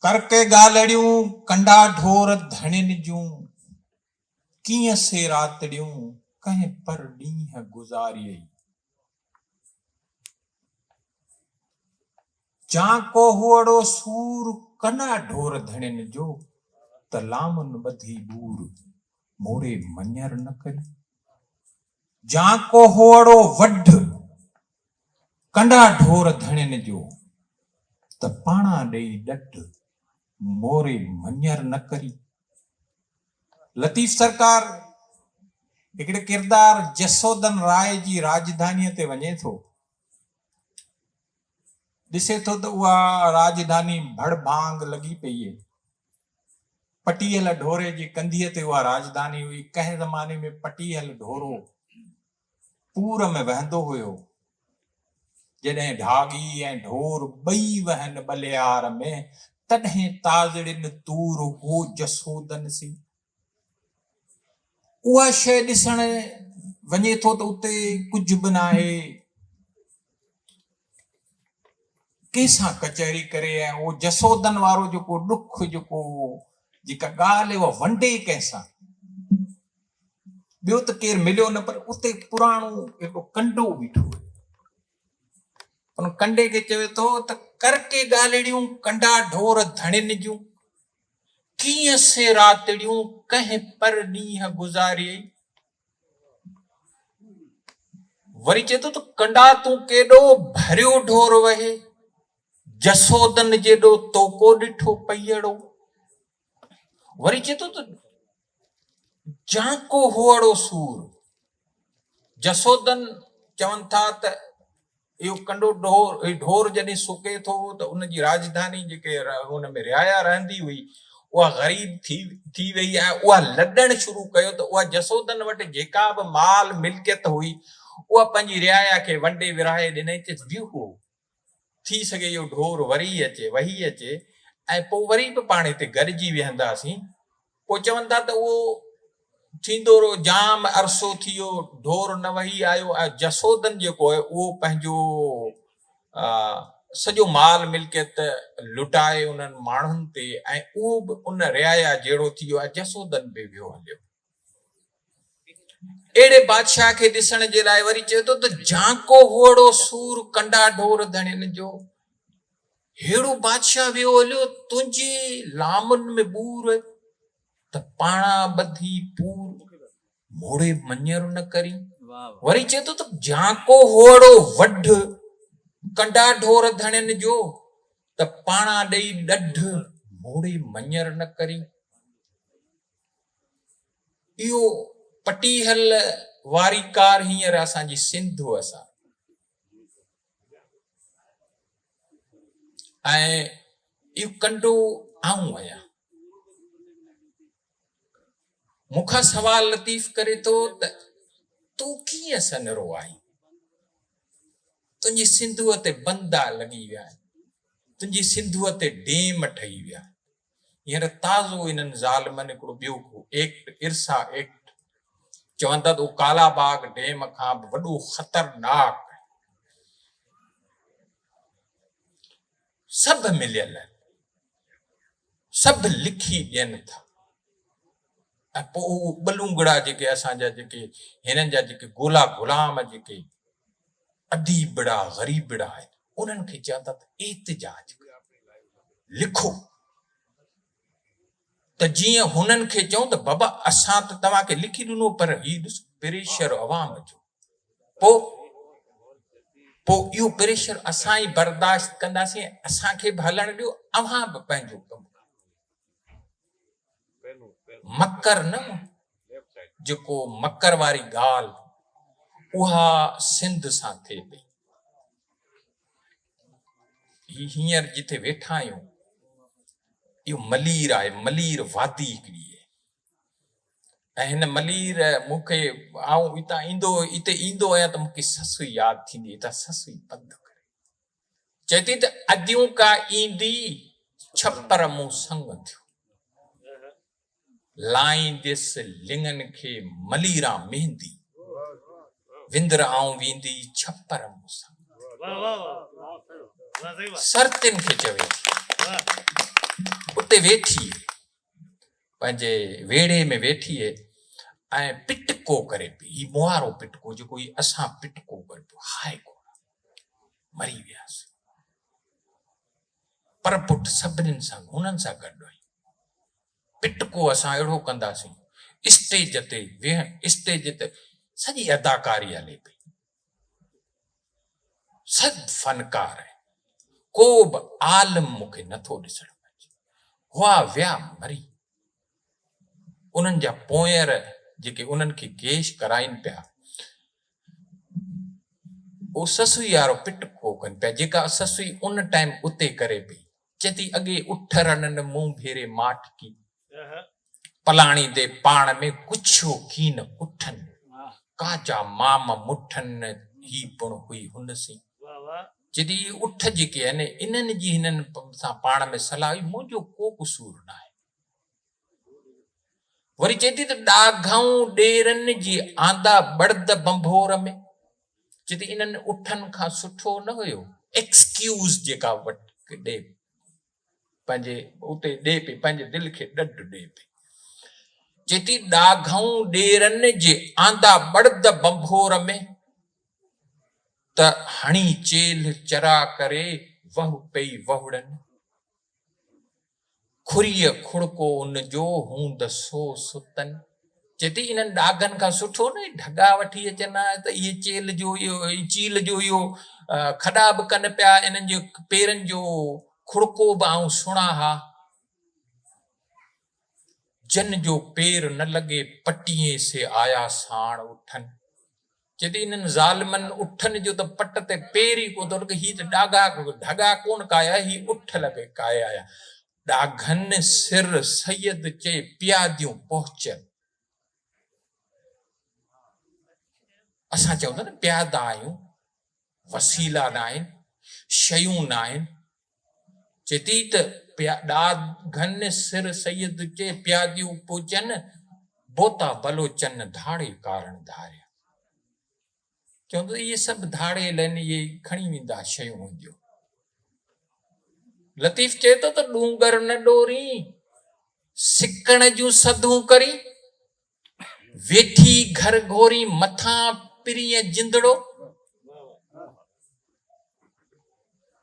करके गालड़ियूं कंडा ढोर धणिन जूं, कीअं से रातड़ियूं कंहिं पर ॾींहं गुज़ारियई। जाको हुअड़ो सूर कंडा ढोर धणिन जो, त लामुन ॿधी बूर मोड़े मञर न करी। जाको हुअड़ो वढ कंडा ढोर धणिन जो, त पाणा ॾेई ॾढ मोरे मञर न करी। लतीफ़ सरकार हिकिड़े किरदार जसोदन राय जी राजधानीअ ते वञे थो, ॾिसे थो त उहा राजधानी भड़भांग लॻी पई आहे। पटियल ढोरे जी कंधीअ ते उहा राजधानी हुई। कंहिं ज़माने में पटियल ढोरो पूर में वहंदो हुयो। जॾहिं ढागी ऐं ढोर ॿई वहनि बलियार में, तॾहिं ताज़ड़िन तूर हो जसोदन सी। उहा शइ ॾिसण वञे थो त उते कुझु बि न आहे। कंहिंसां कचहरी करे ऐं उहो जसोदन वारो जेको ॾुख जेका ॻाल्हि उहा वंडे कंहिंसां। ॿियो त केरु मिलियो न, पर उते पुराणो हिकिड़ो कंडो बीठो हुयो। उन कंडे खे चवे थो त करके ॻाल्हिड़ियूं कंडा ढोर धणिन जूं, कीअं से रातड़ियूं कंहिं पर ॾींहं गुज़ारियई। वरी चए थो त कंडा तूं केॾो भरियो ढोर वहे, जसोदन जेॾो तोको ॾिठो पईअड़ो। वरी चए थो त जाको हुअड़ो सूर। जसोदन चवनि था त इहो कंडो ढोर जॾहिं सुके थो त उनजी राजधानी जेके हुन में रियाया रहंदी हुई, उहा ग़रीब थी वई ऐं उहा लॾण शुरू कयो। त उहा जसोदन वटि जेका बि माल मिल्कियत हुई, उहा पंहिंजी रियाया खे वंडे विराहे ॾिनई। चइसि बीहो, थी सघे इहो ढोर वरी अचे, वही अचे, ऐं पोइ वरी बि पाण हिते गॾिजी वेहंदासीं। पोइ चवनि था त उहो थींदो रहो। जाम अरसो थी वियो, ढोर न वही आयो, ऐं जसोदन जेको आहे उहो पंहिंजो सॼो माल मिल्कियत लुटाए उन्हनि माण्हुनि ते, ऐं उहो बि उन रियाया जहिड़ो थी वियो आहे। जसोदन बि वियो हलियो। अहिड़े बादशाह खे ॾिसण जे लाइ वरी चए थो त जाको हुअड़ो सूर कंडा ढोर धणिन जो। हेड़ो बादशाह वियो हलियो, तुंहिंजे लामुनि में बूर, त पाणा ॿधी पूर मोड़े मञर न करी। वरी चए थो त जाको हुअड़ो वढ कंडा ढोर धणिन जो, त पाणा ॾेई ॾढ मोड़े मञर न करी। इहो पटीहल वारी कार हींअर असांजी सिंध असां, ऐं इहो कंडो आऊं आहियां। मूंखां सवाल लतीफ़ करे थो त तूं कीअं सनरो आई। तुंहिंजी सिंधूअ ते बंदा लॻी विया आहिनि, तुंहिंजी सिंधूअ ते डेम ठही विया। हींअर ताज़ो इन्हनि ज़ालिमनि हिकिड़ो ॿियो एक्ट, इर्सा एक्ट, चवनि था त कालाबाग डेम खां बि वॾो ख़तरनाक। सभु मिलियल, सभु लिखी ॾियनि था। ऐं पोइ बलूंगड़ा जेके असांजा जेके हिननि जा जेके गोला गुलाम जेके अदीबड़ा ग़रीबड़ा आहिनि, उन्हनि खे चवंदा त एतिजाज लिखो, त जीअं हुननि खे चऊं त बाबा असां त तव्हांखे लिखी ॾिनो, पर हीउ ॾिसो प्रेशर अवाम जो। पोइ इहो प्रेशर असां ई बर्दाश्त कंदासीं, असांखे बि हलण ॾियो, अव्हां बि पंहिंजो कमु। मकर न, जेको मकर वारी ॻाल्हि उहा सिंध सां थिए पई। हींअर जिथे वेठा आहियूं, इहो मलीर आहे, मलीर वादी हिकिड़ी आहे। ऐं हिन मलीर मूंखे, आऊं हिते ईंदो आहियां त मूंखे ससु यादि थींदी। हितां ससु बंदि करे चए थी त अदियूं का ईंदी छपर मूं संग थियो, लाईंदसि लिङनि खे मलीरा मेहंदी, विंदर आऊं वेंदी छपर मूं संग। सरतिन खे चवे थी उते वेठी पंहिंजे वेड़े में वेठी ऐं पिटको करे पई, ही मुहारो पिटको जेको ही असां पिटको करे पियो, हाय कोन मरी वियासीं, पर पुट सभिनीनि सां हुननि सां गॾु आई। पिटको असां अहिड़ो कंदासीं, स्टेज ते वेह, स्टेज ते सॼी अदाकारी हले पई, सभु फनकार आहे, को बि आलम मूंखे नथो ॾिसण अचे। हुआ विया मरी, उन्हनि जा पोयर जेके उन्हनि खे केश कराइनि पिया, उहो ससुई वारो पिटको कनि पिया, जेका ससुई उन टाइम उते करे पई, चए थी अॻे उठ रननि मुंहुं भेरे माठ की पलाणी दे पाण में कुछो की न उठनि, काजा माम मुठनि ही पुण हुई हुन सी। जॾहिं उठ जेके आहिनि इन्हनि जी हिननि सां पाण में सलाह हुई, मुंहिंजो को कसूर न आहे। वरी चए थी त ॾाघाऊं ॾेरनि जी आंदा बड़द बंभोर में, चए थी इन्हनि उठनि खां सुठो न हुयो एक्सक्यूज़ जेका वटि ॾे पंहिंजे उते ॾे पई, पंहिंजे दिलि खे ॾढ ॾे पई। चए थी ॾाघाऊं ॾेरनि जे आंदा बड़द बंभोर में त हणी चेल चरा करे वहु पई वहुड़नि, खुरीअ खुड़को उन जो हूंद सो सुतनि। चए थी इन्हनि ॾाघनि खां सुठो न ढगा वठी अचनि हा त इहे चेल जो इहो चील जो इहो खॾा बि कनि पिया, इन्हनि जे पेरनि जो खुड़को बि आऊं सुणा हा। जन जो पेर न लॻे पटीअ से आया साण उठनि, चए थी इन्हनि ज़ालिमनि उठनि जो त पट ते पेर ई कोन थो लॻे, ही त ॾाघा ढगा कोन काया, ही उठ लॻे काया आया। ॾाघनि सिर सैयद चए पियादियूं पहुचनि, असां चवंदा न प्यादा आहियूं, वसीला न आहिनि, शयूं न आहिनि। चए थी त ॾाघनि सिर सैयद चए पियादियूं पहुचनि, बोता बलोचन धाड़े कारण धारिया। चवंदो इहे सभु धाड़े लनि, इहे खणी वेंदा शयूं हूंदियूं। लतीफ़ चए थो त डूंगर न डोरी सिकण जूं सदूं करी, वेठी घर घोरी मथां पिरीअ जिंदड़ो।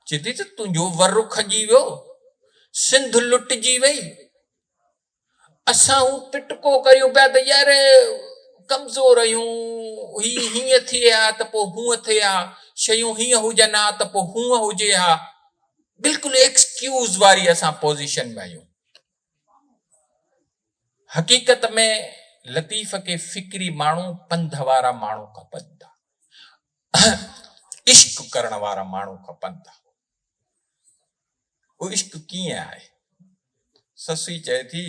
चए थी त तुंहिंजो वर खजी वियो, सिंध लुटिजी वई, असां हू पिटको करियूं पिया त यार कमज़ोर आहियूं, ही हीअं थिए हा त पोइ हूअं थिए हा, शयूं हीअं हुजनि हा त पोइ हूअं हुजे हा, बिल्कुलु एक्सक्यूज़ वारी असां पोज़ीशन में आहियूं। हक़ीक़त में लतीफ़ खे फ़िक्री माण्हू, पंध वारा माण्हू खपनि था, इश्क करण वारा माण्हू खपनि था। उहो इश्क कीअं आहे? ससुई चए थी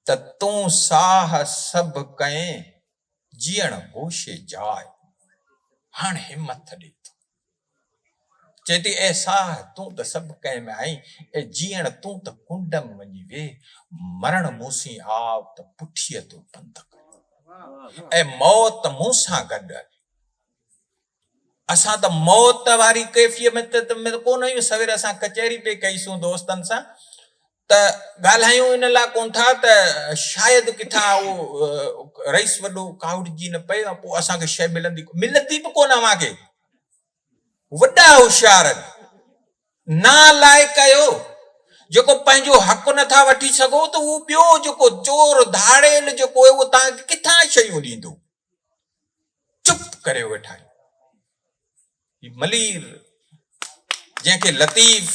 त तूं साह सभु कएं जीअण होशे जाए, हाणे हिमत ॾे थो। चए थी ए साह तूं त सभु कंहिं में आई, ए जीअण तूं त कुंड में वञी वेह, मरण मूंसी आव त पुठीअ तो पंध कर, ऐं मौत मूं सां गॾु आहे। असां त मौत वारी कैफ़ियत में त कोन आहियूं। सवेर असां कचहरी पे कईसूं दोस्तनि सां त ॻाल्हायूं इन लाइ कोन था त शायदि किथां उहो रईस वॾो कावड़जी न पए, पोइ असांखे शइ मिलंदी बि कोन अव्हांखे। वॾा होशियार नालाइक आहियो, जेको पंहिंजो हक़ नथा वठी सघो त उहो ॿियो जेको चोर धाड़ेल जेको आहे उहो तव्हांखे किथां शयूं ॾींदो, चुप करे वेठा आहियूं। मलीर जंहिंखे लतीफ़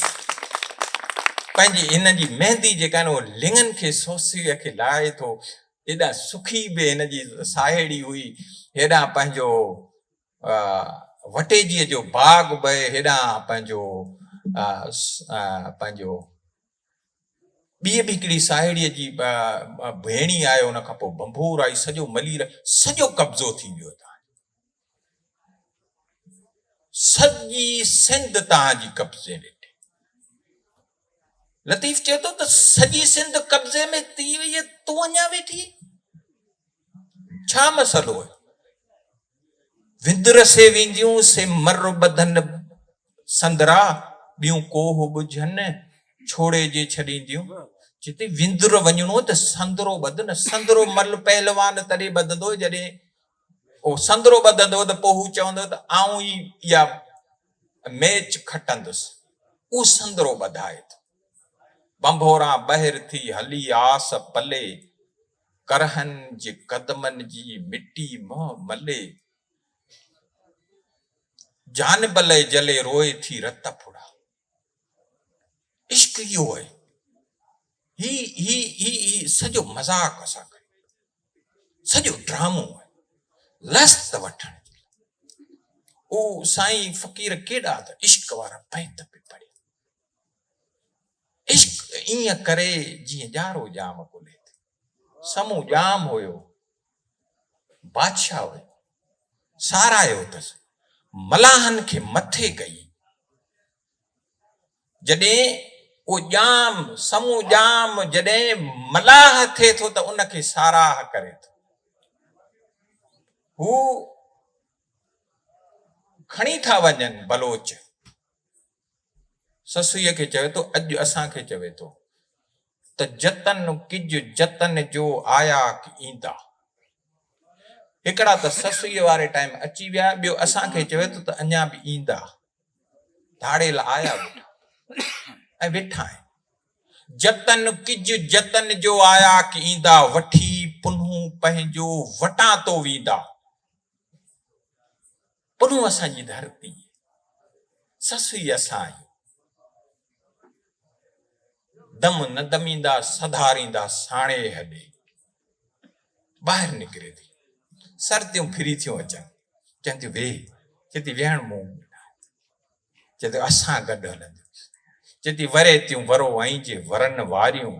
पंहिंजी हिन जी मेहंदी जेका आहिनि उहो लिङनि खे सोसीअ खे लाहे थो, हेॾा सुखी बि हिन जी साहेड़ी हुई, हेॾा पंहिंजो वटेजीअ जो बाग बि, हेॾा पंहिंजो पंहिंजो ॿी बि हिकिड़ी साहेड़ीअ जी भेणी आहे, हुन खां पोइ बंभोर आई, सॼो मलीर सॼो कब्ज़ो थी वियो। सॼी सिंध तव्हांजी कब्ज़े में। लतीफ़ चए थो त सॼी सिंध कब्ज़े में थी वई, तूं अञा वेठी, छा मसलो आहे? विंदर से वेंदियूं से मर बधन संदरा, ॿियूं कोह बुझनि छोड़े जे छॾींदियूं जिते विंदुर वञिणो त संदरो ॿध न संदरो मल पहलवान तॾहिं ॿधंदो जॾहिं उहो संदरो ॿधंदो त पोइ हू चवंदो त आऊं ई इहा मैच खटंदुसि उहो संदरो ॿधाए थो बंभोरा ॿाहिरि थी हली आस पले करहनि जे कदमनि जी मिटी मले जान बले जले रोए थी रत फुड़ा इश्क इहो आहे ही सॼो मज़ाक असां कयूं सॼो ड्रामो आहे लस्त वठण ओ साईं फ़कीर केॾा त इश्क वारा बैत पे पढ़िया इश्क ईअं करे जीअं ॼारो जाम कोले समूह जाम हुयो बादशाह हुयो सारायो अथसि मलाहनि खे मथे कई जॾहिं उहो जाम समूह जाम जॾहिं मलाह थिए थो त उनखे साराह करे थो हू खणी था वञनि बलोच ससुईअ खे चवे थो अॼु असांखे चवे थो त जतन किज जतन जो आया की ईंदा हिकिड़ा त ससुईअ वारे टाइम अची विया ॿियो असांखे चवे थो त अञा बि ईंदा धाड़ेल आया ऐं वेठा आहिनि जतन किज जतन जो आया की ईंदा वठी पुन्हूं पंहिंजो वटां तो वींदा पुन्हूं असांजी धरती ससुई असां दम न दमींदा सधारींदा साणे हॾे ॿाहिरि निकिरे थी सर्दियूं फिरी थियूं अचनि चवनि थियूं वेह चए थी वेहण मूं चए थो असां गॾु हलंदियूं चए थी वरे थियूं वरो ऐं जे वरनि वारियूं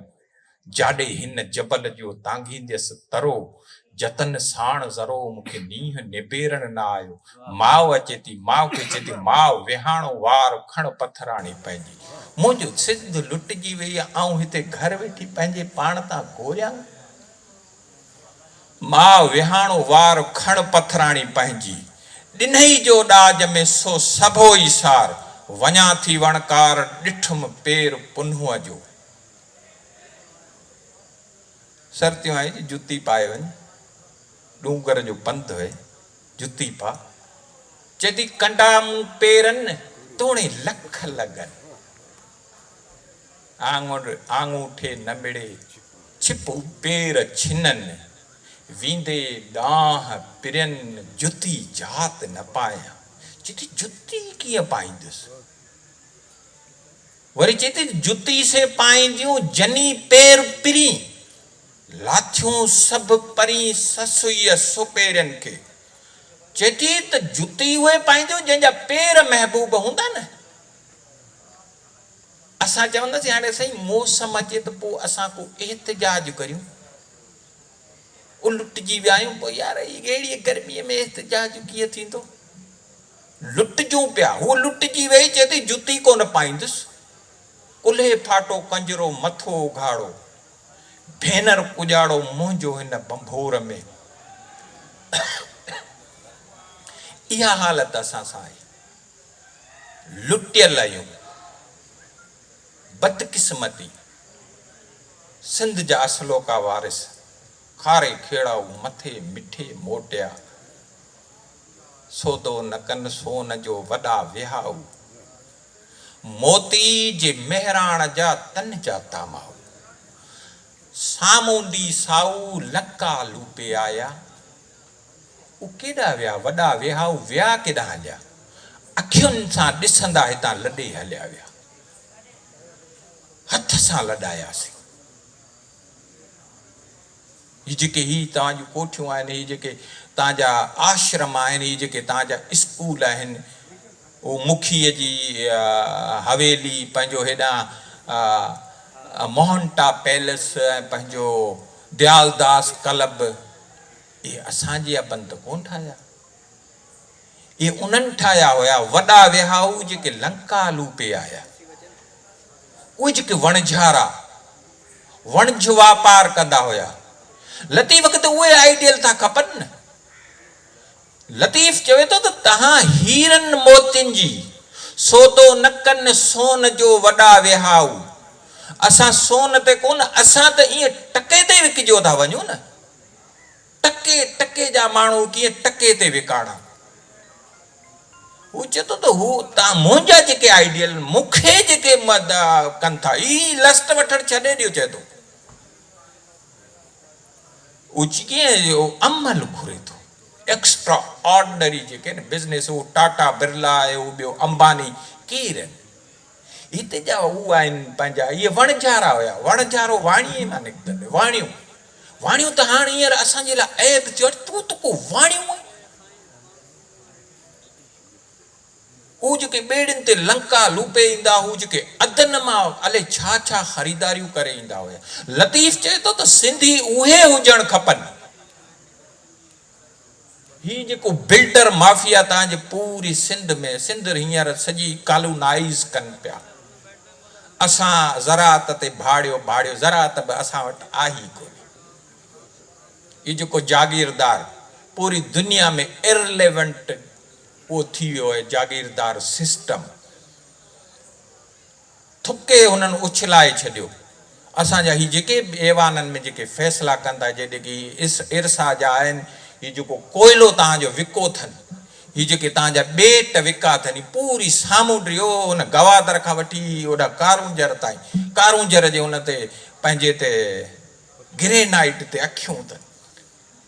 जाॾे हिन जबल जो तांघींदसि तरो जतन साण ज़रो मूंखे नींहं निबेरण न आयो माउ अचे थी माउ खे चए थी माउ विहाणो वार खण पथराणी पंहिंजी मुंहिंजो सिंध लुटिजी वई आहे ऐं हिते घर वेठी पंहिंजे पाण तां गोरियां माउ विहाणो वार खण पथराणी पंहिंजी ॾिनई जो ॾाज में सो सभो ई सार वञा थी वणकार ॾिठुमि पेर पुन्हूअ जो सर्दियूं आहे जुती पाए वञ डूंगर जो पंधु है जुती पा चेती कंडा मूं पेरनि तोणे लख लगन आंगूठे न मिड़े छिपू पेर छिननि वींदे ॾांह पिरनि जुती जात न पाया चेती जुती कीअं पाईंदुसि वरी चेती जुती से पाईंदियूं जनी पेर पिरी लाथियूं सभु परी ससुईअ सुपेरनि खे चेती त जुती उहे पाईंदियूं जंहिंजा पेर महबूब हूंदा न असां चवंदासीं हाणे साईं मौसम अचे त पोइ असां को एहतिजाज करियूं लुटिजी विया आहियूं पोइ यार अहिड़ी गर्मीअ में एहतिजाज कीअं थींदो लुटिजूं पिया हू लुटिजी वई चए थी जुती कोन पाईंदुसि कुल्हे फाटो कंजरो मथो उघाड़ो भेनर कुजाड़ो मुंहिंजो हिन बंभोर में इहा हालत असां सां आहे लुटियल आहियूं बदकिस्मती सिंध जा असलोका वारिस खारे खेड़ाऊ मथे मिठे मोटिया सोदो न कन सोन जो वॾा विहाऊ मोती जे मेहराण जा तन जा तामाऊ सामूंडी साऊ लका लूपे आया उ केॾा विया वॾा विहाऊ विया केॾा हलिया अखियुनि सां ॾिसंदा हितां लॾे हलिया विया हथ सां लॾायासीं ही जेके ही तव्हांजूं कोठियूं आहिनि ही जेके तव्हांजा आश्रम आहिनि ही जेके तव्हांजा स्कूल आहिनि उहो मुखीअ जी हवेली पंहिंजो हेॾां मोहंटा पैलेस ऐं पंहिंजो दयालदास क्लब इहे असांजे बंदि कोन ठाहिया इहे उन्हनि ठाहिया हुया वॾा विहाऊ जेके लंका लूपे आया उहे जेके वणझारा वणझ वापार कंदा हुया लतीफ़ खे त उहे आइडियल था खपनि न लतीफ़ चवे थो त तव्हां हीरनि मोतियुनि जी सोदो न कनि सोन जो वॾा विहाऊ असां सोन ते कोन, असां त ईअं टके ते विकिजो था वञूं न। टके टके जा माण्हू कीअं टके ते विकाणा। हू चए थो त हू तव्हां मुंहिंजा जेके आइडियल मूंखे जेके कनि था, ई लस्ट वठणु छॾे ॾियो। चए थो हू कीअं अमल घुरे थो, एक्स्ट्रा ऑर्डिनरी जेके न बिज़नेस, हू टाटा बिरला आहे, हू ॿियो अंबानी, केरु आहिनि हिते जा, हू आहिनि पंहिंजा इहे वणझारा हुया। वणझारो वाणीअ मां निकितल, वाणियूं वाणियूं त हाणे हींअर असांजे लाइ ऐब थियो। तूं त को वाणियूं, हू जेके ॿेड़ियुनि ते लंका लूपे ईंदा, हू जेके अदन मां अलाए छा छा ख़रीदारियूं करे ईंदा हुया। लतीफ़ चए थो त सिंधी उहे हुजणु खपनि। ही जेको बिल्डर माफ़िया तव्हांजे पूरी सिंध में, सिंध हींअर सॼी कॉलोनाइज़ कनि पिया। असां ज़राअत ते भाड़ियो भाड़ियो, ज़राअत बि असां वटि आहे ई कोन्हे। इहो जेको जागीरदार पूरी दुनिया में इरलेवेंट उहो थी वियो आहे, जागीरदार सिस्टम थुके हुननि उछलाए छॾियो। असांजा ही जेके ऐवाननि में जेके फ़ैसिला कंदा, जॾहिं की इरसा जा आहिनि, हीउ जेको कोयलो तव्हांजो विको अथनि, हीउ जेके तव्हांजा ॿेट विका अथनि, पूरी सामुंडी हुन गवादर खां वठी ओॾा कारूंजर ताईं, कारूंजर जे हुन ते पंहिंजे ते ग्रेनाइट ते अखियूं अथनि,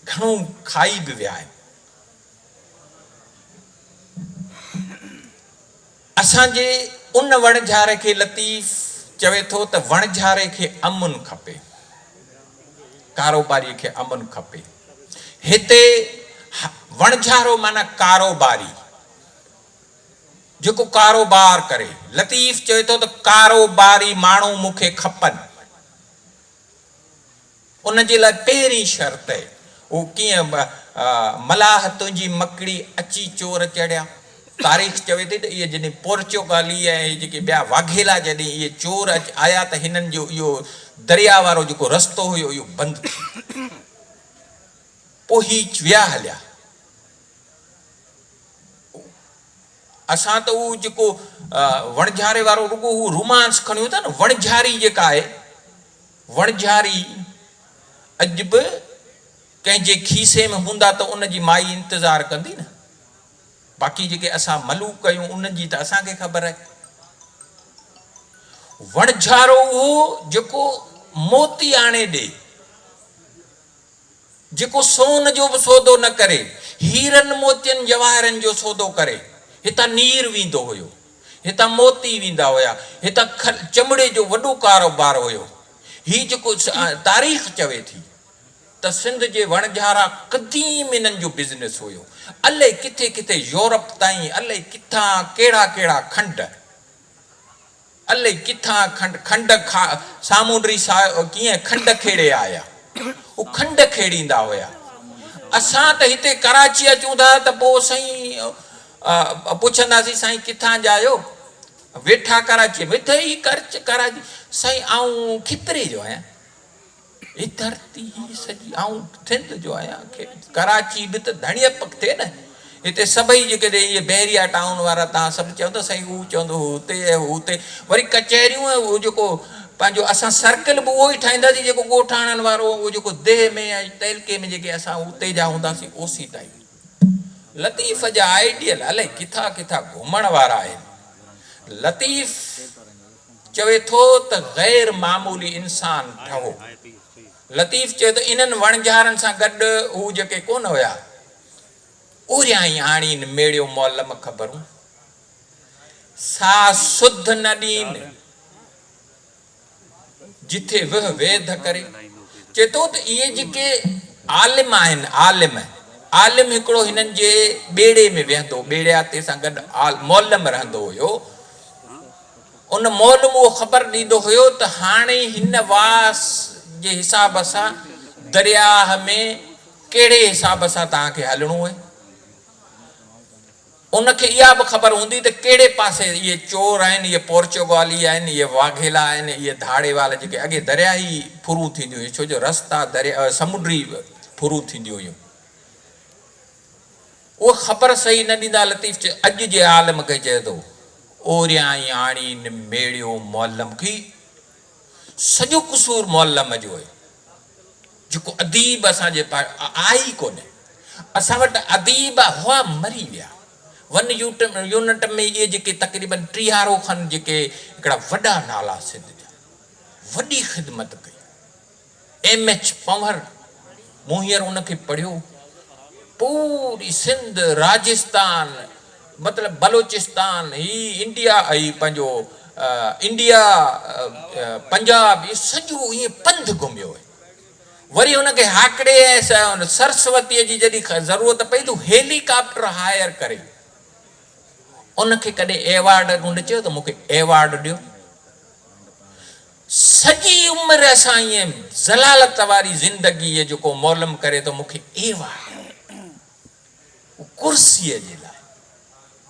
घणो खाई बि विया आहिनि। असांजे उन वणझारे खे लतीफ़ चवे थो त वणझारे खे अमुन खपे, कारोबारी खे अमुन खपे। हिते वणझारो माना कारोबारी, जेको कारोबार करे। लतीफ़ चवे थो त कारोबारी माण्हू मूंखे खपनि। उन जे लाइ पहिरीं शर्त आहे, उहो कीअं मलाह तुंहिंजी मकड़ी अची चोर चढ़िया। तारीख़ चवे थी त इहे जॾहिं पोर्चुगाली ऐं जेके ॿिया वाघेला जॾहिं इहे चोर आया त हिननि जो इहो दरिया वारो जेको रस्तो हुयो इहो बंदि थी, पोइ ही विया हलिया। असां त उहो जेको वणझारे वारो रुगो हू रोमांस खणियो था न। वणझारी जेका आहे, वणझारी अॼु बि कंहिंजे खीसे में हूंदा त उनजी माई इंतज़ारु कंदी न। बाक़ी जेके असां मलूक कयूं उन्हनि जी त असांखे ख़बर आहे। वणझारो उहो जेको मोती आणे ॾे, जेको सोन जो बि सौदो न करे, हीरनि मोतियनि जवाहरनि जो सौदो करे। हितां नीर वेंदो हुयो, हितां मोती वेंदा हुया, हितां चमड़े जो वॾो कारोबार हुयो। हीउ जेको तारीख़ चवे थी त सिंध जे वणझारा क़दीम इन्हनि जो बिज़नेस हुयो। अलाए किथे किथे यूरोप ताईं, अलाए किथां कहिड़ा कहिड़ा खंड, अलाए किथां खंड सामुंडी कीअं खंड खेड़े आया, उहो खंड खेड़ींदा हुया। असां त हिते कराची अचूं था त पोइ साईं पुछंदासीं, साईं किथां जा आहियो? वेठा कराची में, त ई कराची साईं आऊं खिपरे जो आहियां। ही धरती ही सॼी आऊं सिंध जो आहियां। कराची बि त धणियप थिए न। हिते सभई जेके इहे बहरिया टाउन वारा तव्हां सभु चवंदो साईं, हू चवंदो हुते हुते, वरी कचहरियूं उहो जेको पंहिंजो असां सर्कल बि उहो ई ठाहींदासीं जेको ॻोठाणनि वारो, उहो जेको देह में ऐं तहलके में जेके असां उते जा हूंदासीं ओसी टाइप। लतीफ़ जा आइडियल अलाए किथां किथां घुमण वारा आहिनि। लतीफ़ चवे थो त गैर मामूली इंसान ठहो। लतीफ़ चए थो इन्हनि वणझारनि सां गॾु हू जेके कोन हुया, उरिया ई आणी मेड़ियो मौलम ख़बरूं, सा सुध न ॾीन जिथे वह वेद करे। चए थो त इहे जेके आलिम आहिनि, आलिम हिकिड़ो हिननि जे ॿेड़े में वेहंदो, ॿेड़िया ते सां गॾु मौलम रहंदो हुयो। उन मौलम उहो ख़बर ॾींदो हुयो त हाणे हिन वास जे हिसाब सां दरियाह में कहिड़े हिसाब सां तव्हांखे हलणो आहे। उनखे इहा बि ख़बर हूंदी त कहिड़े पासे इहे चोर आहिनि, इहे पोर्चुगाली आहिनि, इहे वाघेला आहिनि, इहे धाड़े वाला जेके अॻे दरिया ई फुरूं थींदियूं हुयूं, छो जो रस्ता दरिया समुंडी फुरूं थींदियूं हुयूं। उहा ख़बर सही न ॾींदा। लतीफ़ चए अॼु जे आलम खे चए थो ओरिया ई आणी मेड़ियो मौलम की, सॼो कसूर मुअल्लम जो आहे, जेको अदीब असांजे आई कोन्हे। असां वटि अदीब हुआ मरी विया। वन यूनिट में इहे जेके तक़रीबन 30 खनि जेके हिकिड़ा वॾा नाला सिंध जा वॾी ख़िदमत कई। M.H. पंवर, मूं हींअर उनखे पढ़ियो। पूरी सिंध, राजस्थान, मतिलबु बलोचिस्तान, ही इंडिया, ही पंहिंजो इंडिया, पंजाब, इहो सॼो ईअं पंधु घुमियो आहे। वरी हुनखे हाकड़े ऐं सरस्वतीअ जी जॾहिं ज़रूरत पई त हेलीकॉप्टर हायर करे उनखे कॾहिं एवॉर्ड उन चयो त मूंखे एवॉर्ड ॾियो। सॼी उमिरि असां ईअं ज़लालत वारी ज़िंदगी जेको मोलम करे थो, मूंखे एवॉर्ड, कुर्सीअ जे लाइ,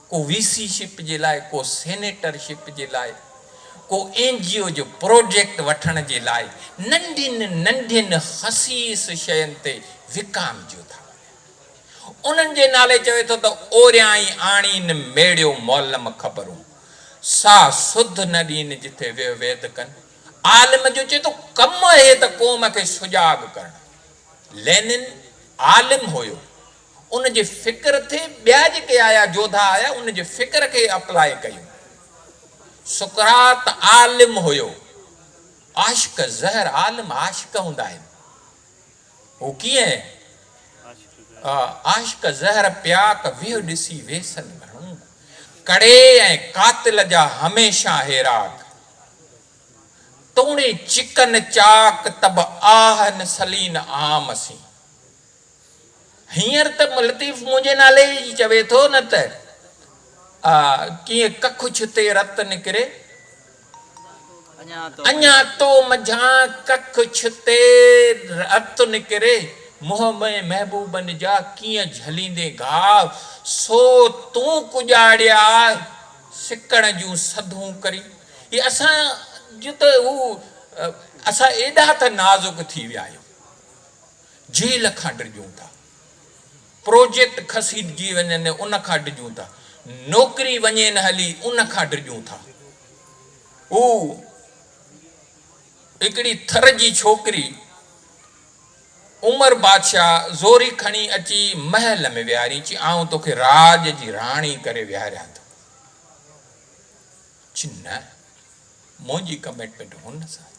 को VC शिप जे लाइ, को सेनेटरशिप जे लाइ, को NGO जो प्रोजेक्ट वठण जे लाइ नंढियुनि नंढियुनि ख़सीस शयुनि ते विकामजो था। उन्हनि जे नाले चवे थो त ओरियाई आणीनि मेड़ियो मोलम ख़बरूं, सा सुध न ॾीन जिथे वियो वेद कनि। आलिम जो चए थो कमु आहे त क़ौम खे सुजाग करणु। लेनिन आलिम हुयो, उन जे फ़िक्र थे ॿिया जेके आया जोधा आया उन जे फ़िक्र खे अप्लाई कयूं। सुकरात आलिम हुयो, आशिक ज़हर, आलिम आशिक हूंदा आहिनि। हू कीअं? आशिक ज़हर पिया क वियो ॾिसी वेसन घणो, कड़े ऐं कातिल जा हमेशा हेराक, तोड़े चिकन चाक तब आहन सलीन आम सी। हींअर त लतीफ़ मुंहिंजे नाले जी चवे थो न त कीअं कखु छिते रत निकिरे, अञा तो मझां कख छिते रत निकिरे, मुंह में महबूबन जा कीअं झलींदे घाव, सो तूं कुॼाड़िया सिकण जूं सधूं करी। ये असां जो त हू असां एॾा त नाज़ुक थी विया आहियूं, जेल खां डिॼूं था, प्रोजेक्ट खसीदजी वञनि उन खां डिॼूं था, नौकरी वञे न हली उन खां डिॼूं था। हू हिकिड़ी थर जी छोकिरी उमर बादशाह ज़ोरी खणी अची महल में विहारी, चई आऊं तोखे राज जी राणी करे विहारियां थो। न, मुंहिंजी कमिटमेंट हुन सां।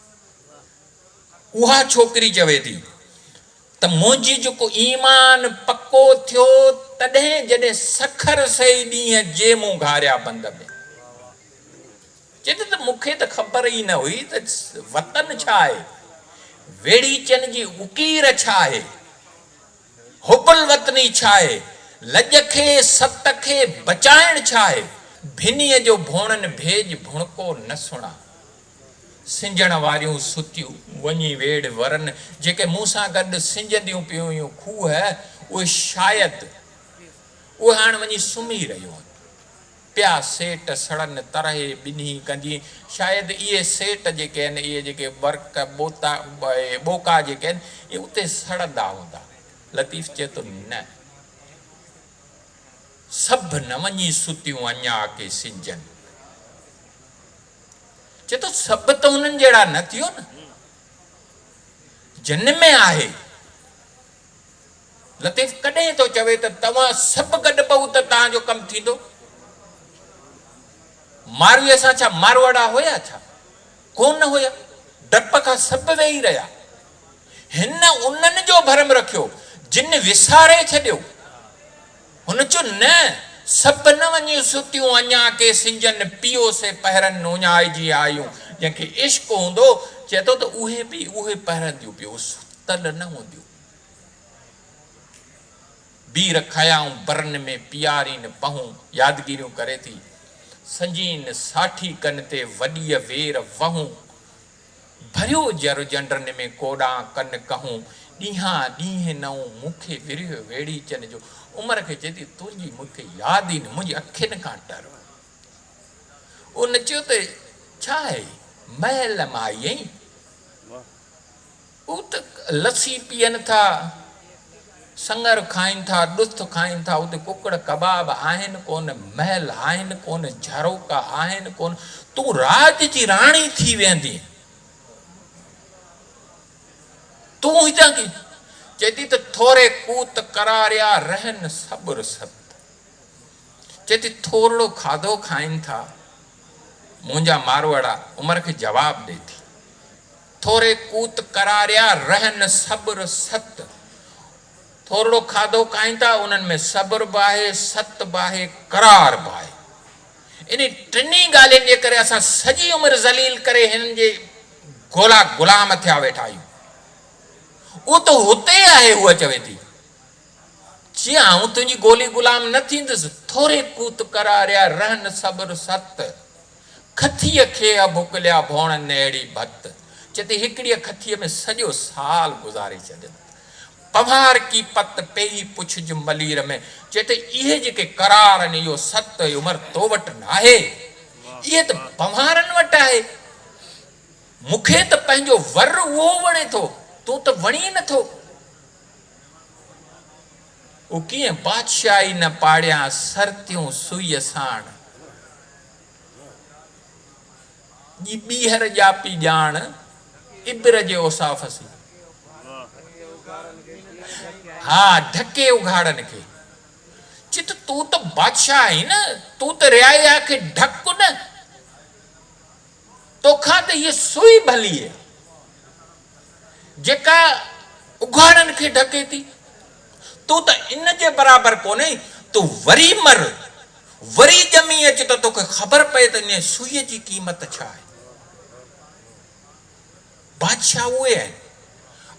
उहा छोकिरी चवे थी त मुंहिंजी जेको ईमान पको थियो तॾहिं जॾहिं सखर सही ॾींहं जे मूं घारिया बंद में। चए त मूंखे त ख़बर ई न हुई त वतन छा आहे, वेड़ीचन जी उकीर छा आहे, हुबल वतनी छा आहे, लॼ खे सत खे बचाइण छा आहे, भिनीअ जो भोणनि भेज भुणको न सुणा। सिंजण वारियूं सुतियूं वञी वेड़ वरन, जेके मूंसां गॾु सिंजंदियूं पियूं हुयूं खूह, उहे शायदि उहे हाणे वञी सुम्ही रहियूं आहिनि। पिया सेट सड़न तरहे ॿिन्ही कंदी, शायदि इहे सेट जेके आहिनि, इहे जेके वर्क ॿोका जेके आहिनि, इहे उते सड़ंदा हूंदा। लतीफ़ चए थो न, सभु न वञी सुतियूं अञा के सिंजनि। चए थो सभु त उन्हनि जहिड़ा न थियो न, जन में आहे। लतीफ़ कॾहिं थो चवे त तव्हां सभु गॾु पऊ त तव्हांजो कमु थींदो। मारवीअ सां छा मारवाड़ा हुया छा? कोन हुया, डप खां सभु वेही रहिया। हिन उन्हनि जो भरम रखियो जिन विसारे छॾियो। हुन चयो न, सभु न वञी सुतियूं अञा के सिंजन, पियो से पहरन नोञाइजी आयूं। जंहिंखे इश्क हूंदो चए थो त उहे बि उहे पहरंदियूं पियो, सुतल न हूंदियूं। बीर खयाऊं बरन में पियारीन पहूं, यादगिरियूं करे थी। संजीन साठी कन ते वॾीअ वेर वहूं, भरियो जर जंडरनि में कोॾां कन कहूं, ॾींहां ॾींहं नऊं मूंखे विरियो वेड़ी चन जो। उमिरि खे चए थी तुंहिंजी मूंखे यादि ई न, मुंहिंजी अखियुनि खां टर। उन चयो त छा आहे, महल मां आई आहीं, हू त लस्सी पीअनि था, संगर खाइनि था, ॾुस्त खाइनि था, उते कुकड़ कबाब आहिनि कोन, महल आहिनि कोन, झरोका आहिनि कोन, तूं राज जी राणी थी वेंदी। तूं हितां की चेती त थोरे कूत करारिया रहन सब्र सत। चेती थोरो खाधो खाइन था मुंहिंजा मारवाड़ा उमर के जवाब दे थी थोरे कूत करारिया रहन सब्र सत। थोरो खाधो खाइन था उन्हनि में सब्र बाहे सत बाहे करार बाहे। इन टिनी ॻाल्हियुनि जे करे असां सॼी उमिरि ज़लील करे हिननि जे गोला गुलाम थिया वेठा आहियूं। उहो त हुते आहे उहा चवे थी जीअं आऊं तुंहिंजी गोली गुलाम न थींदुसि थोरे कूत करारिया रहन सब्र सत। खथीअ खे अभुकलिया भोणनि अहिड़ी भत। चेते हिकिड़ीअ खथीअ में सॼो साल गुज़ारे छॾनि। पवार की पत पेई पुछज मलीर में। चेते इहे जेके करार आहिनि इहो सत उमिरि तो वटि न आहे इहे त पवारनि वटि आहे। मूंखे त पंहिंजो वर उहो वणे थो तूं त वणी नथो। उहो कीअं बादशाही न पाड़िया सरतियूं सुईअ साण। ॿीहर जापी ॼाण इब्र जे ओसाफ़सी। हाँ ढके उघाड़न के। चित तू तो बादशाह है ना तू तो रियाया के ढक न तो खा तो ये सुई भली है जेका उघाड़न के ढके थी। तू तो इन जे बराबर कोने तू वरी मर वरी जमी अच तो तोखे खबर पए तो इन सुई की कीमत छा है। बादशाह उहे है।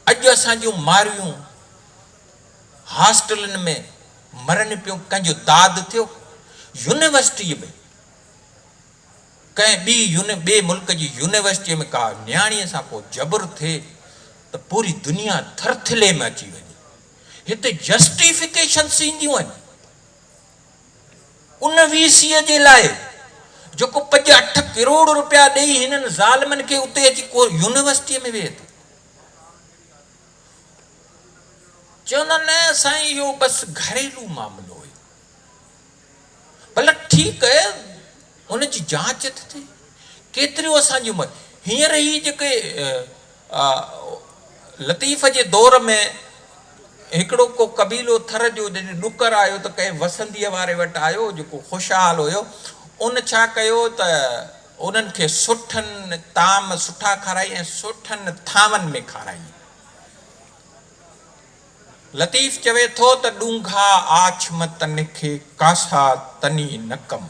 अज असां जो मारियूं हॉस्टलन में मरन पियो कंजो दाद थियो यूनिवर्सिटी में कहीं बे मुल्क की यूनिवर्सिटी में का न्याणीअ सां को जबर थे तो पूरी दुनिया थरथले में अची वही। हिते जस्टिफिकेशन ईंदियूं आहिनि उन वीसीअ जे लाइ जेको 5-8 करोड़ रुपया ॾेई हिननि ज़ालिमनि खे उते अची को यूनिवर्सिटीअ में वेहे थो। चवंदा न साईं इहो बसि घरेलू मामिलो हुयो। भला ठीकु है उनजी जांच थी केतिरियूं असांजी उमिरि हींअर ई जेके लतीफ़ जे दौर में हिकिड़ो को कबीलो थर जो जॾहिं ॾुकर आयो त कंहिं वसंदीअ वारे वटि आयो जेको ख़ुशहाल हुयो। उन छा कयो त उन्हनि खे सुठनि ताम सुठा खाराई ऐं सुठनि थांवनि में खाराई। लतीफ़ चवे थो त ॾूंघा आछम तन खे कासा तनी न कम।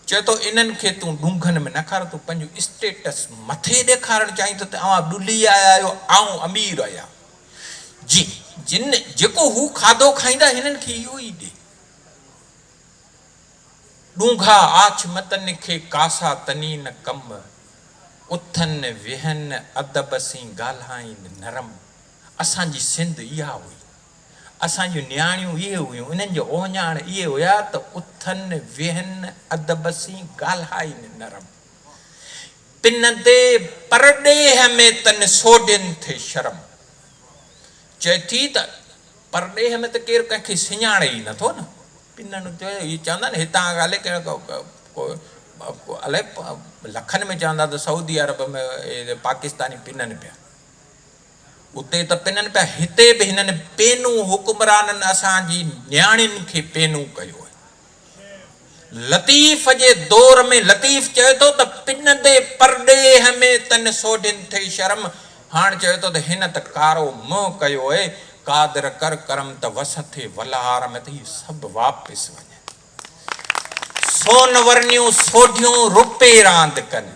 चए थो इन्हनि खे तूं ॾूंघनि में न खार तूं पंहिंजो स्टेटस मथे ॾेखारणु चाहीं त तव्हां ॾुली आया आहियो ऐं अमीर आहिया जी जिन जेको हू खाधो खाईंदा हिननि खे इहो ई ॾे। ॾूंघा आछम तन खे कासा तनी न कम उथनि वेहनि अदब सी ॻाल्हाइनि नरम। असांजी सिंध इहा हुई असांजूं न्याणियूं इहे हुयूं इन्हनि जो ओञाण इहे हुया त उथनि वेहनि अदब सी ॻाल्हाइनि नरम। पिन ते परॾेह में तन सोढियुनि थे शर्म। चए थी त परॾेह में त केरु कंहिंखे सुञाणे ई नथो न। पिननि चयो इहे चवंदा न हितां ॻाल्हि अलाए लखनि में चवंदा त सऊदी अरब में पाकिस्तानी पिननि पिया उते त पिननि पिया। हिते बि हिननि पेनू हुकुमराननि असांजी न्याणियुनि खे पेनू कयो आहे। लतीफ़ जे दौर में लतीफ़ चए थो त पिन ते परॾेह में तन सोढियुनि थे शर्म। हाणे चए थो त हिन त कारो मुंहुं कयो आहे कादर कर करम त वस थे वलहार में त इहे सभु वापसि वञे। सोन वरनियूं सोढियूं रुपे रांदि कनि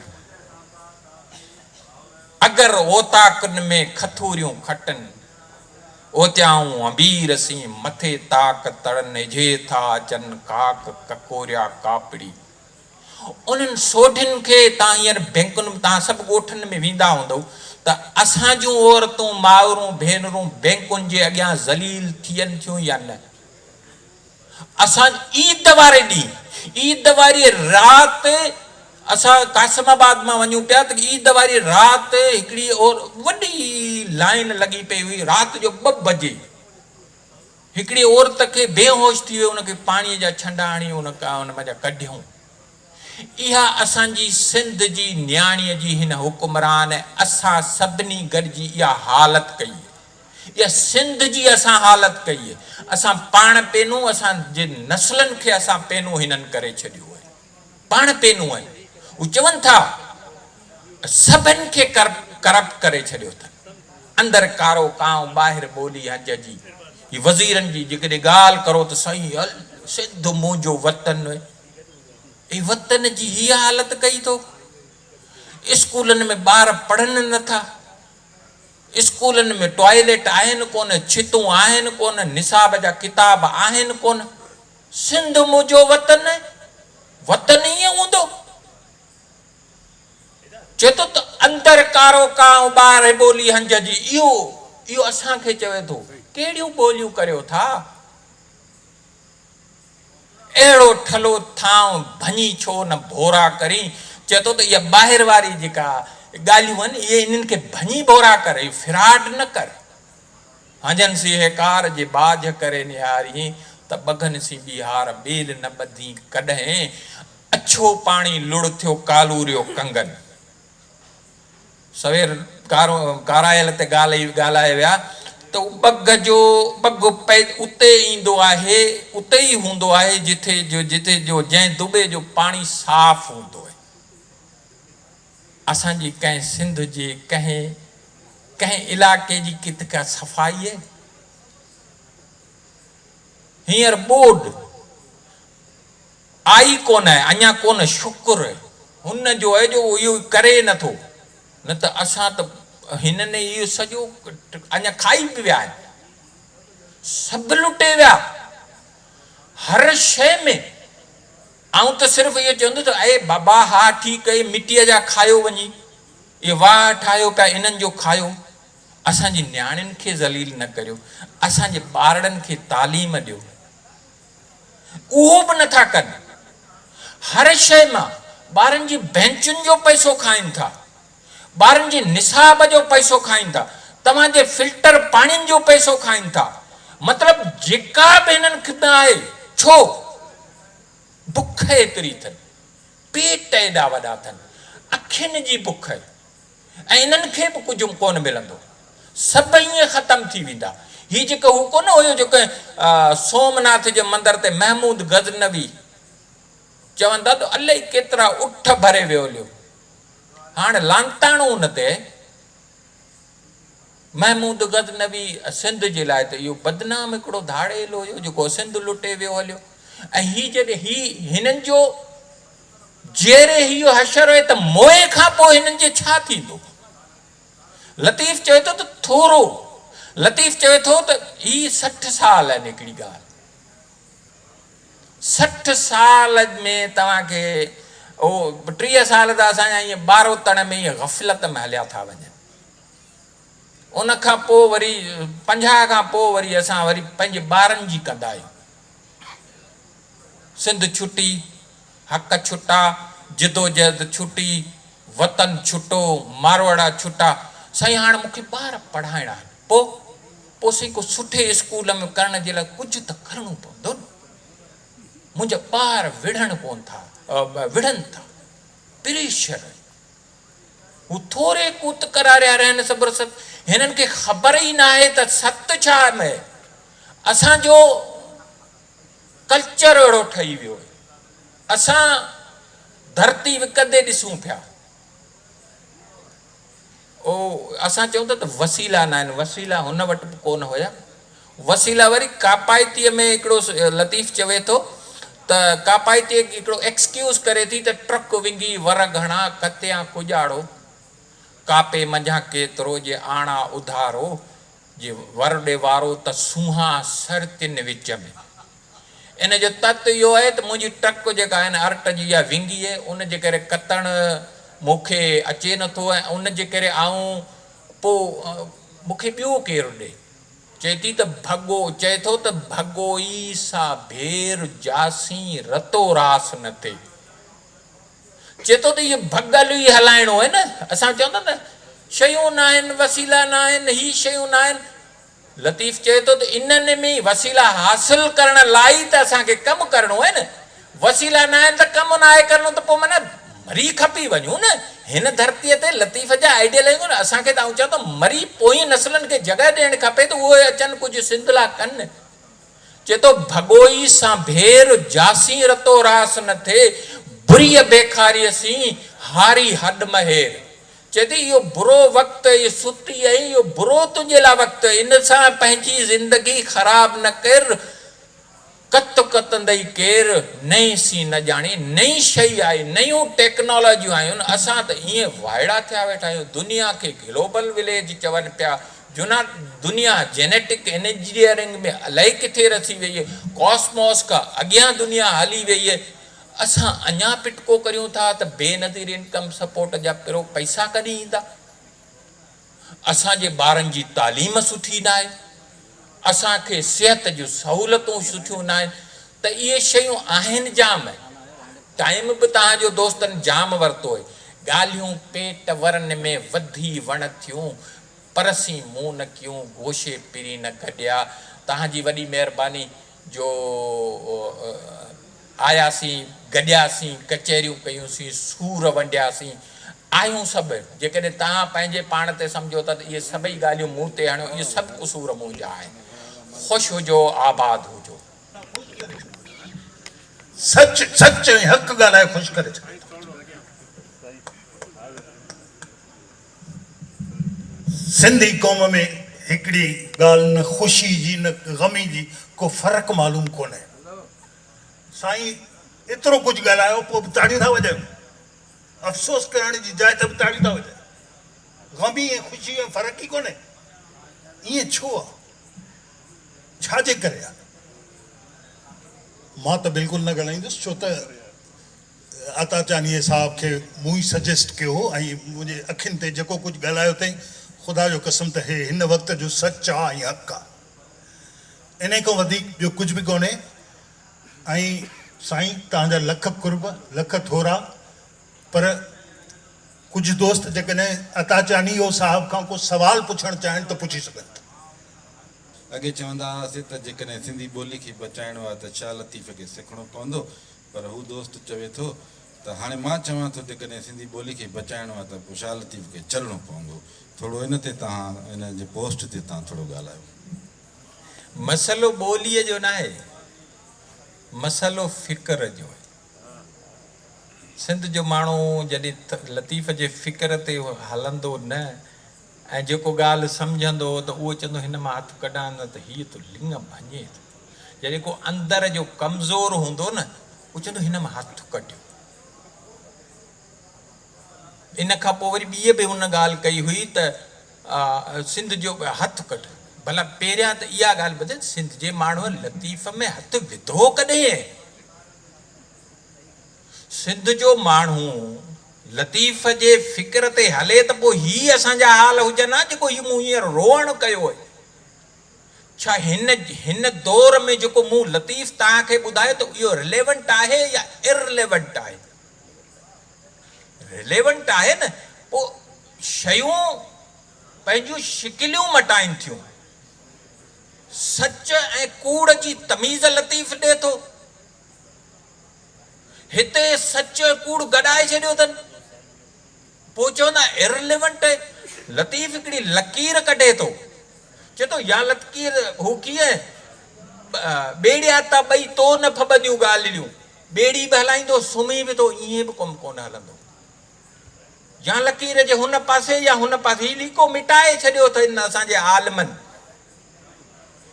अगर ओताकुनि में खथूरियूं खटनि ओतियाऊं अबीर सी मथे ताक तड़न जे था अचनि काक ककोरिया कापड़ी। उन्हनि सोढियुनि खे तव्हां हींअर बैंकुनि में तव्हां सभु ॻोठनि में वेंदा हूंदव त असांजूं औरतूं माउरूं भेनरूं बैंकुनि जे अॻियां ज़लील थियनि थियूं या न। असां ईद वारे ॾींहुं ईद वारी राति असां कासिमाबाद मां वञूं पिया त ईद वारी राति हिकिड़ी और वॾी लाइन लॻी पई हुई। राति जो 2 बजे हिकिड़ी औरत खे बेहोश थी वियो उनखे पाणीअ जा छंडा हणी उन मथां कढियऊं। इहा असांजी सिंध जी न्याणीअ जी हिन हुकुमरान असां सभिनी गॾिजी इहा हालत कई आहे। इहा सिंध जी असां हालत कई आहे। असां पाण पेनू असांजे नस्लनि खे असां पेनू हिननि करे छॾियो आहे। पाण पेनू आहिनि। हू चवनि था सभिनि खे करप्ट करे छॾियो अथनि। अंदरि कारो कांव ॿाहिरि ॿोली हज जी। ही वज़ीरनि जी जेकॾहिं ॻाल्हि करो त साईं हल सिंध मुंहिंजो वतन। ऐं वतन जी हीअ हालत कई थो। स्कूलनि में ॿार पढ़नि नथा। स्कूलनि में टॉयलेट आहिनि कोन, छितूं आहिनि कोन, निसाब जा किताब आहिनि कोन। सिंध मुंहिंजो वतन। वतन ईअं हूंदो? चए थो त अंदरि कारो कांव ॿाहिरि ॿोली हंज जी। इहो असांखे चवे थो। कहिड़ियूं ॿोलियूं करियो था? अहिड़ो ठलो थांव भञी छो न भोरा करी। चए थो त इहा ॿाहिरि वारी जेका ॻाल्हियूं आहिनि इहे इन्हनि खे भञी भोरा करे, फिराड न कर। हंजन सी हेकार जे बाज करे निहारी त बघनि सी बिहार ॿेल न ॿधी कॾहिं। अछो पाणी लुड़ थियो कालूरियो कंगन। सवेर कारायल ते ॻाल्हाए विया त बघ उते ईंदो आहे, उते ई हूंदो आहे जिथे जो जंहिं दुबे जो पाणी साफ़ हूंदो आहे। असांजी कंहिं सिंध जे कंहिं इलाइक़े जी किथे का सफ़ाई आहे? हींअर बोर्ड आई कोन आहे, अञा कोन। शुक्र हुन जो आहे जो इहो करे नथो। न त असां त हिननि इहो सॼो अञा खाई बि विया आहिनि। सभु लुटे विया हर शइ में। ऐं त सिर्फ़ु इहो चवंदो त अरे बाबा हा ठीकु आहे, मिटीअ जा खायो वञी, इहे वाह ठाहियो पिया इन्हनि जो खायो। असांजी न्याणियुनि खे ज़लील न करियो। असांजे ॿारनि खे तालीम ॾियो। उहो बि नथा कनि। हर शइ मां ॿारनि जी बेंचुनि जो पैसो खाइनि था, ॿारनि जे निसाब जो पैसो खाइनि था, तव्हांजे फिल्टर पाणियुनि जो पैसो खाइनि था। मतिलबु जेका बि हिननि खे आहे। छो? बुख एतिरी अथनि, पेट एॾा वॾा अथनि, अखियुनि जी बुख। ऐं इन्हनि खे बि कुझु कोन मिलंदो। सभु ईअं ख़तमु थी वेंदा। हीउ जेको हू कोन हुयो जेको सोमनाथ जे मंदर ते महमूद गज़नवी चवंदा त अलाही केतिरा उठ भरे वियो। हाणे लांताणो हुन ते महमूद गज़नवी सिंध जे लाइ त इहो बदनाम हिकिड़ो धाड़ेलो हुयो जेको सिंध लुटे वियो हलियो। ऐं जॾहिं हिननि जो जेरे इहो हशर हुए त मोए खां पोइ हिननि जे छा थींदो? लतीफ़ चवे थो त थोरो। लतीफ़ चवे थो त ही 60 साल आहिनि हिकिड़ी ॻाल्हि। 60 साल में तव्हांखे 30 साल त असांजा ईअं ॿारो तण में ईअं ग़फ़लत में हलिया था वञनि। उन खां पोइ वरी 50 खां पोइ वरी असां वरी पंहिंजे ॿारनि जी कंदा आहियूं। सिंध छुटी, हक़ छुटा, जिदोजहद छुटी, वतन छुटो, मारवाड़ा छुटा। साईं हाणे मूंखे ॿार पढ़ाइणा आहिनि। पोइ साईं को सुठे स्कूल में करण जे लाइ कुझु त करिणो पवंदो न। मुंहिंजा ॿार विढ़नि था प्रेशर। हू थोरे कूत करारिया रहनि सब्र सत। हिननि खे ख़बर ई न आहे त सत छा में असांजो कल्चर अहिड़ो ठही वियो आहे। असां धरती विकदे ॾिसूं पिया। असां चऊं था त वसीला न आहिनि। वसीला हुन वटि बि कोन हुया। वसीला वरी कापाइतीअ में हिकिड़ो लतीफ़ चवे थो त कापाइती हिकिड़ो एक्सक्यूज़ करे थी त ट्रक विंगी वर घणा कतिया कुॼाड़ो कापे मंझां केतिरो जे आणा उधारो जे वर ॾे वारो त सुहा सर तिन विच में। इन जो तत इहो आहे त मुंहिंजी ट्रक जेका आहे न अर्ट जी इहा विंगी आहे, उन जे करे कतण मूंखे अचे नथो। ऐं उन जे करे पोइ मूंखे ॿियो केरु ॾे। चए थी त भॻो चए थो त भॻो ई सा भेर जासी रतो रास न थिए। चए थो त इहो भॻल ई हलाइणो आहे न। असां चवंदा न शयूं न आहिनि, वसीला न आहिनि, ही शयूं न आहिनि। लतीफ़ चए थो त इन्हनि में वसीला हासिल करण लाइ त असांखे कमु करिणो आहे न। वसीला ना आहिनि त कमु न आहे करणो, त पोइ माना मरी खपी वञूं न। हिन धरतीअ ते लतीफ़ जा आइडियल आहियूं न असांखे, त आऊं चवां त मरी पोइ नसलनि खे जॻह ॾियणु खपे त उहे अचनि कुझु सिंध लाइ कनि। चए थो भॻोई सां भेर जासी रतो रास न थिए, बुरीअ बेखारीअ सी हारी हॾ महेर। चए थी इहो बुरो वक़्तु, इहो सुती ऐं इहो बुरो तुंहिंजे लाइ वक़्तु, इन सां पंहिंजी ज़िंदगी ख़राब न कर। कत कतंदई केर नई सी न ॼाणी, नई शइ आहे, नयूं टेक्नोलॉजियूं आहियूं। असां त ईअं वाइड़ा थिया वेठा आहियूं, दुनिया खे ग्लोबल विलेज चवनि पिया। जुना दुनिया जेनेटिक इंजीनियरिंग में अलाही किथे रसी वई आहे, कॉस्मोस खां अॻियां दुनिया हली वई आहे। असां अञा पिटको करियूं था त बेनज़ीर इनकम सपोर्ट जा पिरो पैसा कॾहिं ईंदा। असांजे ॿारनि जी तालीम सुठी न आहे, असांखे सिहत जूं सहूलतूं सुठियूं न आहिनि। त इहे शयूं आहिनि जाम। टाइम बि तव्हांजो दोस्तनि जाम वरितो आहे। ॻाल्हियूं पेट वरन में वधी वण थियूं, परसी मुंहुं न कयूं गोशे पिरी न गॾिया। तव्हांजी वॾी महिरबानी जो आयासीं, गॾियासीं, कचहरियूं कयूंसीं, सूर वंडियासीं, आहियूं सभु। जेकॾहिं तव्हां पंहिंजे पाण ते सम्झो था त इहे सभई ॻाल्हियूं मूं ते आणियो, इहे सभु कसूर मुंहिंजा आहिनि। ख़ुशि हुजो, आबाद हुजो। सच सच ऐं हक़ ॻाल्हाए ख़ुशि करे छॾे। सिंधी क़ौम में हिकिड़ी ॻाल्हि न ख़ुशी जी न ग़मी जी को फ़र्क़ु मालूम कोन्हे। साईं एतिरो कुझु ॻाल्हायो, पोइ बि ताड़ियूं था वॼायूं। अफ़सोस करण जी जाइ ते बि ताड़ियूं था वॼायूं। ग़मी ऐं ख़ुशी में फ़र्क़ु ई कोन्हे। ईअं छो आहे? छाजे करे आहे? मां त बिल्कुलु न ॻाल्हाईंदुसि, छो त अताचानीअ साहिब खे मूं ई सजेस्ट कयो हो ऐं मुंहिंजे अखियुनि ते जेको कुझु ॻाल्हायो अथई, ख़ुदा जो कसम त हे हिन वक़्त जो सच आहे ऐं हक़ आहे। इन खां वधीक ॿियो कुझु बि कोन्हे। ऐं साईं तव्हांजा लख कुर्ब, लख थोरा, पर कुझु दोस्त जेकॾहिं अताचानी साहिब खां को सवाल पुछणु चाहिनि त पुछी सघनि था। अॻे चवंदा हुआसीं त जेकॾहिं सिंधी ॿोली खे बचाइणो आहे त शाह लतीफ़ खे सिखणो पवंदो, पर हू दोस्त चवे थो त हाणे मां चवां थो जेकॾहिं सिंधी ॿोली खे बचाइणो आहे त पोइ शाह लतीफ़ खे चलणो पवंदो। थोरो इन ते तव्हां इन जे पोस्ट ते तव्हां थोरो ॻाल्हायो। मसइलो ॿोलीअ जो न आहे, मसइलो फ़िक्र जो आहे। सिंध जो माण्हू जॾहिं लतीफ़ जे फ़िक्र ते हलंदो न, ऐं जेको ॻाल्हि सम्झंदो त उहो चवंदो हिन मां हथु कढां न त हीअ त लिंग भञे थो। जॾहिं को अंदर जो कमज़ोर हूंदो न, उहो चवंदो हिन मां हथु कढियो। इन खां पोइ वरी ॿीअ बि हुन ॻाल्हि कई हुई त सिंध जो हथु कढ। भला पहिरियां त इहा ॻाल्हि ॿुधे, सिंध जे माण्हूअ लतीफ़ में हथु विधो कॾहिं? सिंध जो माण्हू लतीफ़ जे फ़िक्र ते हले त पोइ हीअ असांजा हाल हुजनि हा जेको हीअ मूं हींअर रोअण कयो आहे। छा हिन दौर में जेको मूं लतीफ़ तव्हांखे ॿुधायो त इहो रिलेवेंट आहे या इररिलेवेंट आहे? रिलेवेंट आहे न। पोइ शयूं पंहिंजूं शिकिलियूं मटाइनि थियूं। सच ऐं कूड़ जी तमीज़ लतीफ़ ॾे थो। हिते सच कूड़ गॾाए छॾियो अथनि, पोइ चवंदा इररिलेवेंट आहे। लतीफ़ हिकिड़ी लकीर कढे थो, चए थो या लकीर हू कीअं ॿेड़िया त ॿई तो न फॿंदियूं ॻाल्हियूं, ॿेड़ी बि हलाईंदो सुम्ही बि थो, ईअं बि कमु कोन हलंदो। या लकीर जे हुन पासे या हुन पासे, ही लीको मिटाए छॾियो अथनि असांजे आलमनि।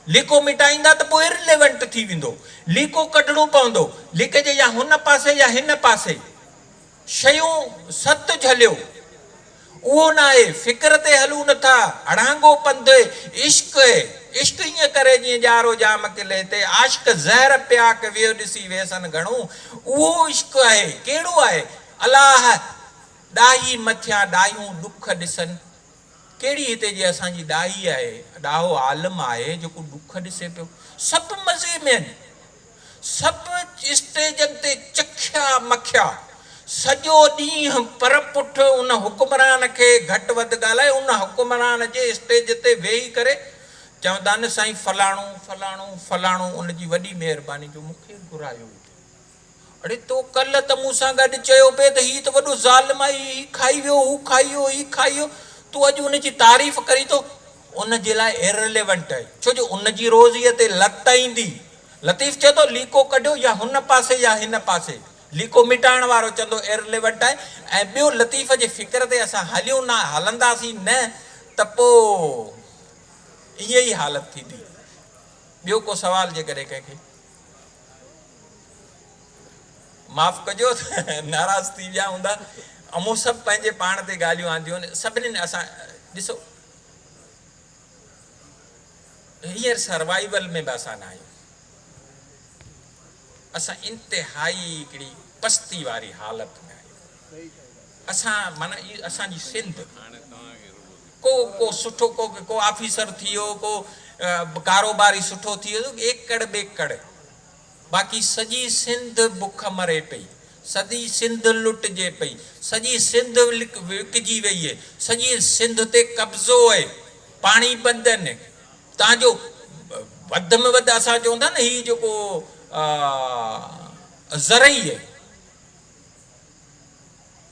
लीको मिटाईंदा त पोइ इररिलेवेंट थी वेंदो। लीको कढणो पवंदो, लीक जे या हुन पासे या हिन पासे। शयूं सत झलियो, उहो न आहे। फ़िक्र ते हलूं नथा, अड़ांगो पंध इश्क आहे। इश्क ईअं करे जीअं ॼारो जाम किले ते आशिक ज़हर पिया के वियो ॾिसी वेसनि घणो, उहो इश्क आहे। कहिड़ो आहे? अलाह ॾाही मथियां ॾाहियूं ॾुख ॾिसनि। कहिड़ी हिते जी असांजी ॾाही आहे? ॾाहो आलम आहे जेको ॾुख ॾिसे पियो। सभु मज़े में आहिनि, सभु स्टेजनि ते चखिया मखिया, सॼो ॾींहुं पर पुठ उन हुकुमरान खे घटि वधि ॻाल्हाए, उन हुकुमरान जे स्टेज ते वेही करे चवंदा आहिनि साईं फलाणो फलाणो फलाणो, उनजी वॾी महिरबानी जो मूंखे घुरायो। अरे तो कल्ह त मूंसां गॾु चयो पिए त हीउ त वॾो ज़ालिम आहे, हीउ खाई वियो, हू खाई वियो, हीउ खाई वियो, तूं अॼु उनजी तारीफ़ करी थो। उन जे लाइ इररिलेवेंट आहे, छो जो उनजी रोज़ीअ ते लत ईंदी। लतीफ़ चए थो लीको कढियो या हुन पासे या हिन पासे, लीको मिटाइण वारो चवंदो इररिलेवेंट आहे। ऐं ॿियो लतीफ़ जे फ़िक्र ते असां हलियूं न हलंदासीं न त पोइ इहा ई हालत थींदी। ॿियो को सवाल जेकॾहिं कंहिंखे? माफ़ कजो नाराज़ थी विया हूंदा। अमूं सभु पंहिंजे पाण ते ॻाल्हियूं आंदियूं आहिनि सभिनीनि। असां ॾिसो हींअर सर्वाइवल में बि असां न आहियूं, असां इंतिहाई हिकिड़ी पस्ती वारी हालत में आहियूं। असां माना इहा असांजी सिंध, को सुठो को ऑफिसर थी वियो, को कारोबारी सुठो थी वियो, एकड़ ॿेकड़, बाक़ी सॼी सिंध बुख मरे पई, सॼी सिंध लुटिजे पई, सॼी सिंध विकिजी वई आहे, सॼी सिंध ते कब्ज़ो आहे, पाणी बंदि आहिनि। तव्हांजो वधि में वधि असां चवंदा न हीउ जेको ज़रई आहे,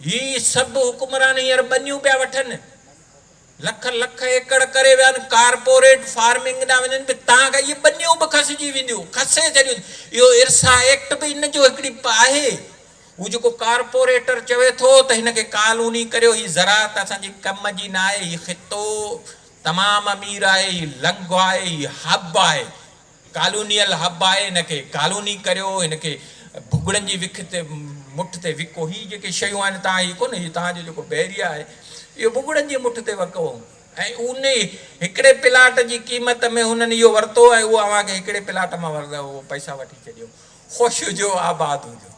ही सभु हुकुमरान हींअर बनियूं पिया वठनि, लख लख एकड़ करे विया आहिनि, कारपोरेट फार्मिंग ॾांहुं वञनि पिया। तव्हांखे इहे बनियूं बि खसिजी वेंदियूं, खसे छॾियूं। इहो इरसा एक्ट बि इन जो हिकिड़ी आहे। हू जेको कारपोरेटर चवे थो त हिनखे कानूनी करियो, हीअ ज़रात असांजी कम जी न आहे, हीउ ख़ितो तमामु अमीर आहे, हीउ लंघ आहे, हीउ हब आहे, कानूनियल हब आहे, हिनखे कानूनी करियो, हिनखे भुॻड़नि जी विख ते मुठ ते विको। हीअ जेके शयूं आहिनि, तव्हां हीअ कोन, हीअ तव्हांजो जेको बैरिया आहे इहो भुॻड़नि जी मुठ ते वको। ऐं उन हिकिड़े प्लाट जी क़ीमत में हुननि इहो वरितो ऐं उहो अव्हांखे हिकिड़े प्लाट मां वरितो, उहो पैसा वठी छॾियो। ख़ुशि हुजो, आबाद हुजो।